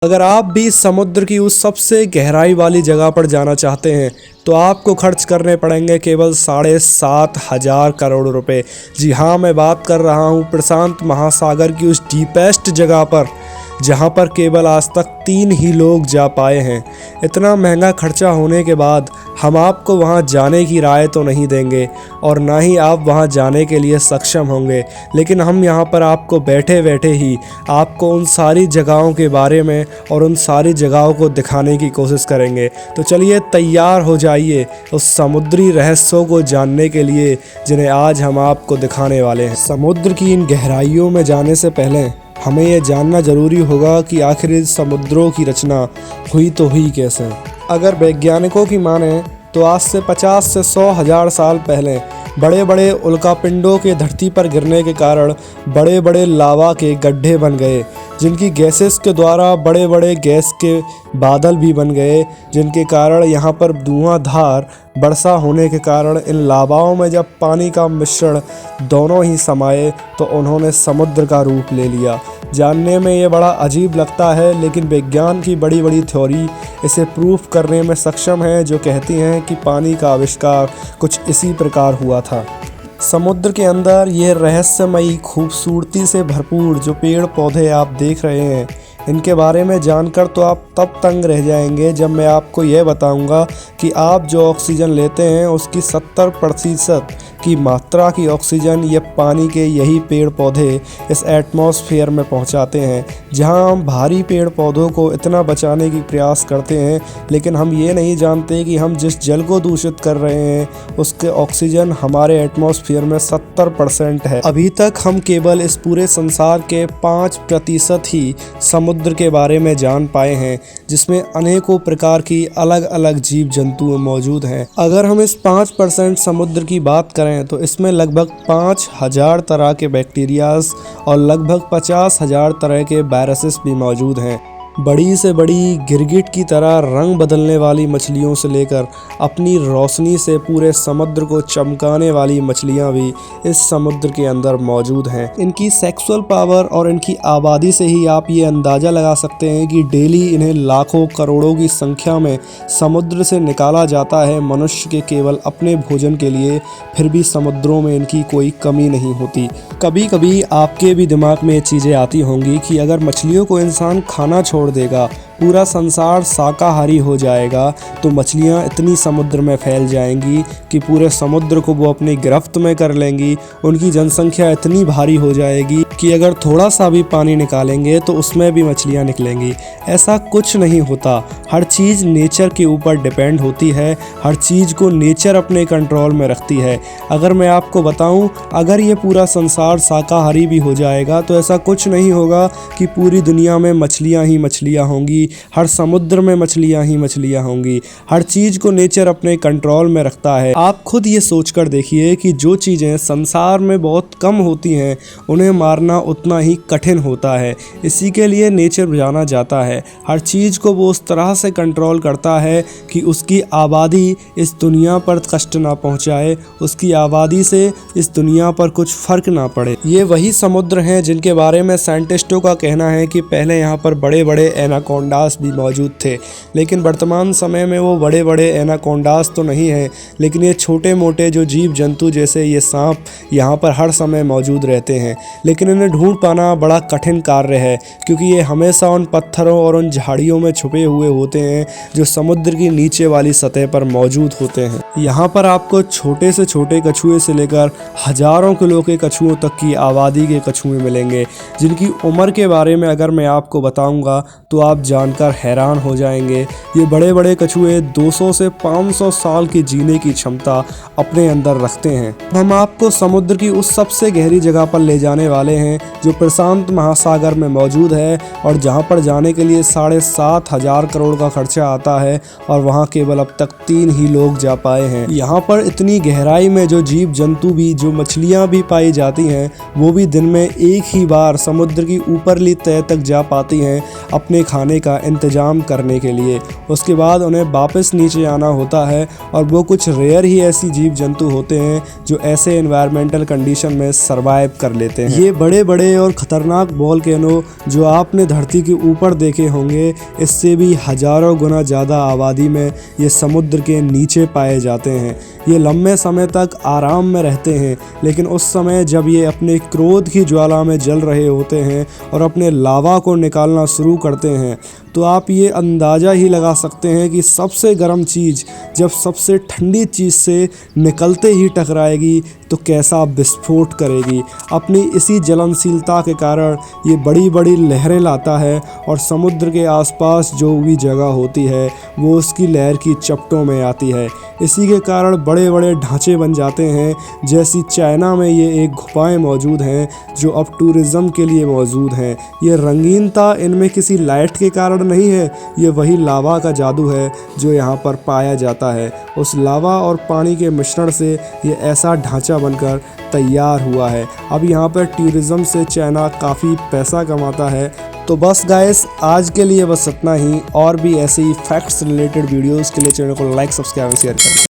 अगर आप भी समुद्र की उस सबसे गहराई वाली जगह पर जाना चाहते हैं तो आपको खर्च करने पड़ेंगे केवल 7,500 करोड़ रुपए। जी हाँ, मैं बात कर रहा हूँ प्रशांत महासागर की उस डीपेस्ट जगह पर जहाँ पर केवल आज तक 3 ही लोग जा पाए हैं। इतना महंगा खर्चा होने के बाद हम आपको वहाँ जाने की राय तो नहीं देंगे और ना ही आप वहाँ जाने के लिए सक्षम होंगे, लेकिन हम यहाँ पर आपको बैठे बैठे ही आपको उन सारी जगहों के बारे में और उन सारी जगहों को दिखाने की कोशिश करेंगे। तो चलिए तैयार हो जाइए उस समुद्री रहस्यों को जानने के लिए जिन्हें आज हम आपको दिखाने वाले हैं। समुद्र की इन गहराइयों में जाने से पहले हमें यह जानना ज़रूरी होगा कि आखिर इस समुद्रों की रचना हुई तो हुई कैसे। अगर वैज्ञानिकों की माने तो आज से 50 से 100,000 साल पहले बड़े बड़े उल्कापिंडों के धरती पर गिरने के कारण बड़े बड़े लावा के गड्ढे बन गए, जिनकी गैसेस के द्वारा बड़े बड़े गैस के बादल भी बन गए, जिनके कारण यहाँ पर धुआंधार वर्षा होने के कारण इन लावाओं में जब पानी का मिश्रण दोनों ही समाये तो उन्होंने समुद्र का रूप ले लिया। जानने में ये बड़ा अजीब लगता है, लेकिन विज्ञान की बड़ी बड़ी थ्योरी इसे प्रूफ करने में सक्षम है, जो कहती हैं कि पानी का आविष्कार कुछ इसी प्रकार हुआ था। समुद्र के अंदर ये रहस्यमयी खूबसूरती से भरपूर जो पेड़ पौधे आप देख रहे हैं, इनके बारे में जानकर तो आप तब तंग रह जाएंगे जब मैं आपको यह बताऊंगा कि आप जो ऑक्सीजन लेते हैं उसकी 70% की मात्रा की ऑक्सीजन ये पानी के यही पेड़ पौधे इस एटमॉस्फेयर में पहुंचाते हैं। जहां हम भारी पेड़ पौधों को इतना बचाने की प्रयास करते हैं, लेकिन हम ये नहीं जानते कि हम जिस जल को दूषित कर रहे हैं उसके ऑक्सीजन हमारे एटमॉस्फेयर में 70% है। अभी तक हम केवल इस पूरे संसार के 5% ही समुद्र के बारे में जान पाए हैं, जिसमें अनेकों प्रकार की अलग अलग जीव जंतु मौजूद हैं। अगर हम इस 5% समुद्र की बात करें तो इसमें लगभग 5,000 तरह के बैक्टीरियाज और लगभग 50,000 तरह के वायरसेस भी मौजूद हैं। बड़ी से बड़ी गिरगिट की तरह रंग बदलने वाली मछलियों से लेकर अपनी रोशनी से पूरे समुद्र को चमकाने वाली मछलियां भी इस समुद्र के अंदर मौजूद हैं। इनकी सेक्सुअल पावर और इनकी आबादी से ही आप ये अंदाज़ा लगा सकते हैं कि डेली इन्हें लाखों करोड़ों की संख्या में समुद्र से निकाला जाता है मनुष्य के केवल अपने भोजन के लिए, फिर भी समुद्रों में इनकी कोई कमी नहीं होती। कभी कभी आपके भी दिमाग में ये चीज़ें आती होंगी कि अगर मछलियों को इंसान खाना छोड़ देगा, पूरा संसार शाकाहारी हो जाएगा, तो मछलियाँ इतनी समुद्र में फैल जाएंगी कि पूरे समुद्र को वो अपनी गिरफ्त में कर लेंगी। उनकी जनसंख्या इतनी भारी हो जाएगी कि अगर थोड़ा सा भी पानी निकालेंगे तो उसमें भी मछलियाँ निकलेंगी। ऐसा कुछ नहीं होता। हर चीज़ नेचर के ऊपर डिपेंड होती है, हर चीज़ को नेचर अपने कंट्रोल में रखती है। अगर मैं आपको बताऊं, अगर ये पूरा संसार शाकाहारी भी हो जाएगा तो ऐसा कुछ नहीं होगा कि पूरी दुनिया में मछलियाँ ही मछलियाँ होंगी, हर समुद्र में मछलियाँ ही मछलियाँ होंगी। हर चीज़ को नेचर अपने कंट्रोल में रखता है। आप खुद ये सोचकर देखिए कि जो चीज़ें संसार में बहुत कम होती हैं उन्हें मारना उतना ही कठिन होता है। इसी के लिए नेचर जाना जाता है। हर चीज़ को वो उस तरह से कंट्रोल करता है कि उसकी आबादी इस दुनिया पर कष्ट ना पहुँचाए, उसकी आबादी से इस दुनिया पर कुछ फ़र्क ना पड़े। ये वही समुद्र हैं जिनके बारे में साइंटिस्टों का कहना है कि पहले यहाँ पर बड़े बड़े एनाकोंडास भी मौजूद थे, लेकिन वर्तमान समय में वो बड़े बड़े एनाकोंडास तो नहीं हैं, लेकिन ये छोटे मोटे जो जीव जंतु जैसे ये सांप यहाँ पर हर समय मौजूद रहते हैं। लेकिन इन्हें ढूंढ पाना बड़ा कठिन कार्य है, क्योंकि ये हमेशा उन पत्थरों और उन झाड़ियों में छुपे हुए होते हैं जो समुद्र की नीचे वाली सतह पर मौजूद होते हैं। यहाँ पर आपको छोटे से छोटे कछुए से लेकर हजारों किलो के कछुओं तक की आबादी के कछुए मिलेंगे, जिनकी उम्र के बारे में अगर मैं आपको बताऊंगा तो आप जानकर हैरान हो जाएंगे। ये बड़े बड़े कछुए 200 से 500 साल की जीने की क्षमता अपने अंदर रखते हैं। हम आपको समुद्र की उस सबसे गहरी जगह पर ले जाने वाले हैं जो प्रशांत महासागर में मौजूद है और जहां पर जाने के लिए 7,500 करोड़ का खर्चा आता है और वहां केवल अब तक 3 ही लोग जा पाए हैं। यहाँ पर इतनी गहराई में जो जीव जंतु भी, जो मछलियाँ भी पाई जाती हैं, वो भी दिन में एक ही बार समुद्र की ऊपरली तह तक जा पाती हैं अपने खाने का का इंतज़ाम करने के लिए। उसके बाद उन्हें वापस नीचे आना होता है और वो कुछ रेयर ही ऐसी जीव जंतु होते हैं जो ऐसे एनवायरमेंटल कंडीशन में सरवाइव कर लेते हैं। ये बड़े बड़े और ख़तरनाक वोल्केनो जो आपने धरती के ऊपर देखे होंगे, इससे भी हज़ारों गुना ज़्यादा आबादी में ये समुद्र के नीचे पाए जाते हैं। ये लंबे समय तक आराम में रहते हैं, लेकिन उस समय जब ये अपने क्रोध की ज्वाला में जल रहे होते हैं और अपने लावा को निकालना शुरू करते हैं, तो आप ये अंदाज़ा ही लगा सकते हैं कि सबसे गर्म चीज़ जब सबसे ठंडी चीज़ से निकलते ही टकराएगी तो कैसा विस्फोट करेगी। अपनी इसी जलनशीलता के कारण ये बड़ी बड़ी लहरें लाता है और समुद्र के आसपास जो भी जगह होती है वो उसकी लहर की चपटों में आती है। इसी के कारण बड़े बड़े ढांचे बन जाते हैं, जैसी चाइना में ये एक गुफाएं मौजूद हैं जो अब टूरिज़्म के लिए मौजूद हैं। ये रंगीनता इनमें किसी लाइट के कारण नहीं है, ये वही लावा का जादू है जो यहाँ पर पाया जाता है। उस लावा और पानी के मिश्रण से ये ऐसा ढांचा बनकर तैयार हुआ है। अब यहाँ पर टूरिज़्म से चाइना काफ़ी पैसा कमाता है। तो बस गाइस, आज के लिए बस इतना ही। और भी ऐसे ही फैक्ट्स रिलेटेड वीडियोस के लिए चैनल को लाइक, सब्सक्राइब और शेयर करें।